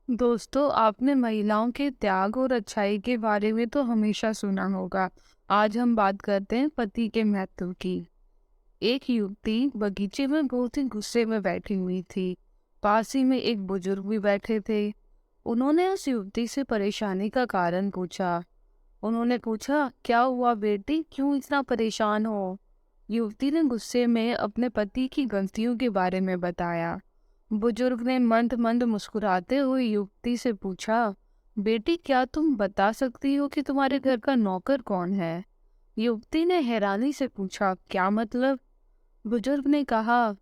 दोस्तों, आपने महिलाओं के त्याग और अच्छाई के बारे में तो हमेशा सुना होगा। आज हम बात करते हैं पति के महत्व की। एक युवती बगीचे में बहुत ही गुस्से में बैठी हुई थी। पास ही में एक बुजुर्ग भी बैठे थे। उन्होंने उस युवती से परेशानी का कारण पूछा। उन्होंने पूछा, क्या हुआ बेटी, क्यों इतना परेशान हो? युवती ने गुस्से में अपने पति की गलतियों के बारे में बताया। बुजुर्ग ने मंद मंद मुस्कुराते हुए युवती से पूछा, बेटी, क्या तुम बता सकती हो कि तुम्हारे घर का नौकर कौन है? युवती ने हैरानी से पूछा, क्या मतलब? बुजुर्ग ने कहा,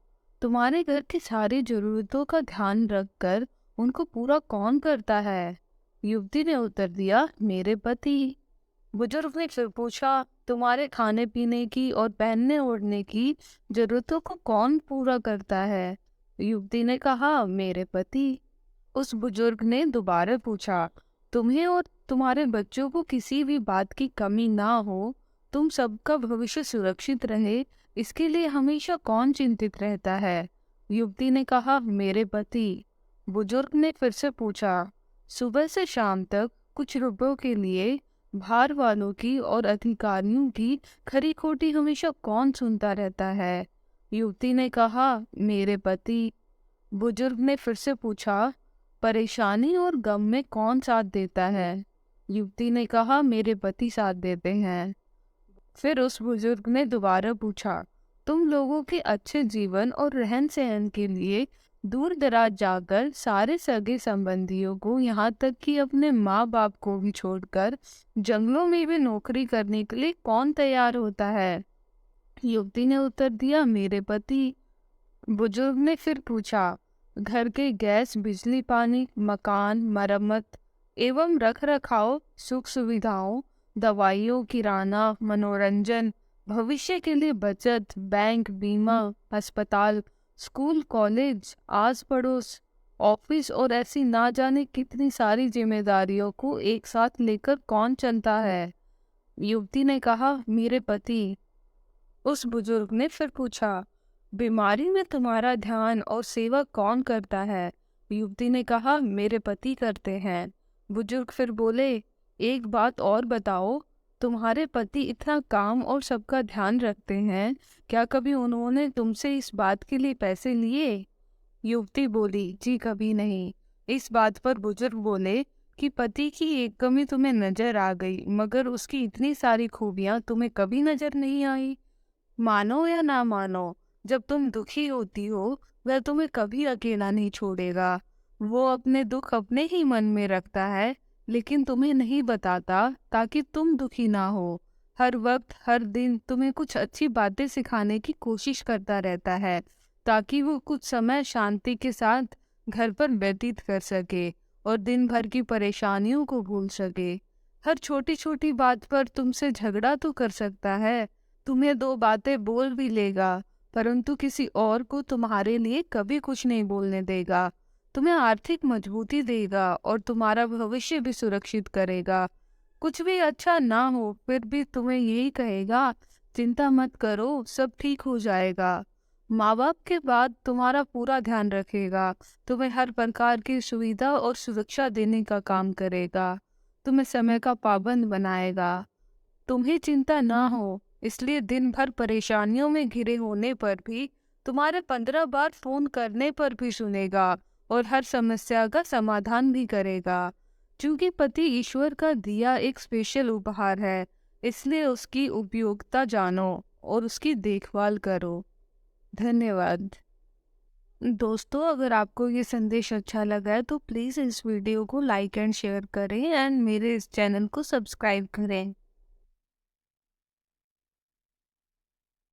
तुम्हारे घर की सारी जरूरतों का ध्यान रखकर उनको पूरा कौन करता है? युवती ने उत्तर दिया, मेरे पति। बुजुर्ग ने फिर पूछा, तुम्हारे खाने पीने की और पहनने ओढ़ने की जरूरतों को कौन पूरा करता है? युवती ने कहा, मेरे पति। उस बुजुर्ग ने दोबारा पूछा, तुम्हें और तुम्हारे बच्चों को किसी भी बात की कमी ना हो, तुम सबका भविष्य सुरक्षित रहे, इसके लिए हमेशा कौन चिंतित रहता है? युवती ने कहा, मेरे पति। बुजुर्ग ने फिर से पूछा, सुबह से शाम तक कुछ रुपयों के लिए भार वालों की और अधिकारियों की खरी खोटी हमेशा कौन सुनता रहता है? युवती ने कहा, मेरे पति। बुजुर्ग ने फिर से पूछा, परेशानी और गम में कौन साथ देता है? युवती ने कहा, मेरे पति साथ देते हैं। फिर उस बुजुर्ग ने दोबारा पूछा, तुम लोगों के अच्छे जीवन और रहन सहन के लिए दूर दराज जाकर सारे सगे संबंधियों को, यहाँ तक कि अपने माँ बाप को भी छोड़कर जंगलों में भी नौकरी करने के लिए कौन तैयार होता है? युवती ने उत्तर दिया, मेरे पति। बुजुर्ग ने फिर पूछा, घर के गैस, बिजली, पानी, मकान, मरम्मत एवं रख रखाव, सुख सुविधाओं, दवाइयों, किराना, मनोरंजन, भविष्य के लिए बचत, बैंक, बीमा, अस्पताल, स्कूल, कॉलेज, आस पड़ोस, ऑफिस और ऐसी ना जाने कितनी सारी जिम्मेदारियों को एक साथ लेकर कौन चलता है? युवती ने कहा, मेरे पति। उस बुजुर्ग ने फिर पूछा, बीमारी में तुम्हारा ध्यान और सेवा कौन करता है? युवती ने कहा, मेरे पति करते हैं। बुजुर्ग फिर बोले, एक बात और बताओ, तुम्हारे पति इतना काम और सबका ध्यान रखते हैं, क्या कभी उन्होंने तुमसे इस बात के लिए पैसे लिए? युवती बोली, जी कभी नहीं। इस बात पर बुजुर्ग बोले कि पति की एक कमी तुम्हें नजर आ गई, मगर उसकी इतनी सारी खूबियां तुम्हें कभी नजर नहीं आई। मानो या ना मानो, जब तुम दुखी होती हो, वह तुम्हें कभी अकेला नहीं छोड़ेगा। वो अपने दुख अपने ही मन में रखता है, लेकिन तुम्हें नहीं बताता ताकि तुम दुखी ना हो। हर वक्त, हर दिन तुम्हें कुछ अच्छी बातें सिखाने की कोशिश करता रहता है, ताकि वो कुछ समय शांति के साथ घर पर व्यतीत कर सके और दिन भर की परेशानियों को भूल सके। हर छोटी छोटी बात पर तुमसे झगड़ा तो कर सकता है, तुम्हें दो बातें बोल भी लेगा, परंतु किसी और को तुम्हारे लिए कभी कुछ नहीं बोलने देगा। तुम्हें आर्थिक मजबूती देगा और तुम्हारा भविष्य भी सुरक्षित करेगा। कुछ भी अच्छा ना हो फिर भी तुम्हें यही कहेगा, चिंता मत करो, सब ठीक हो जाएगा। माँ बाप के बाद तुम्हारा पूरा ध्यान रखेगा, तुम्हें हर प्रकार की सुविधा और सुरक्षा देने का काम करेगा, तुम्हें समय का पाबंद बनाएगा। तुम्हें चिंता ना हो, इसलिए दिन भर परेशानियों में घिरे होने पर भी तुम्हारे 15 बार फोन करने पर भी सुनेगा और हर समस्या का समाधान भी करेगा। क्योंकि पति ईश्वर का दिया एक स्पेशल उपहार है, इसलिए उसकी उपयोगिता जानो और उसकी देखभाल करो। धन्यवाद। दोस्तों, अगर आपको ये संदेश अच्छा लगा है तो प्लीज़ इस वीडियो को लाइक एंड शेयर करें एंड मेरे इस चैनल को सब्सक्राइब करें।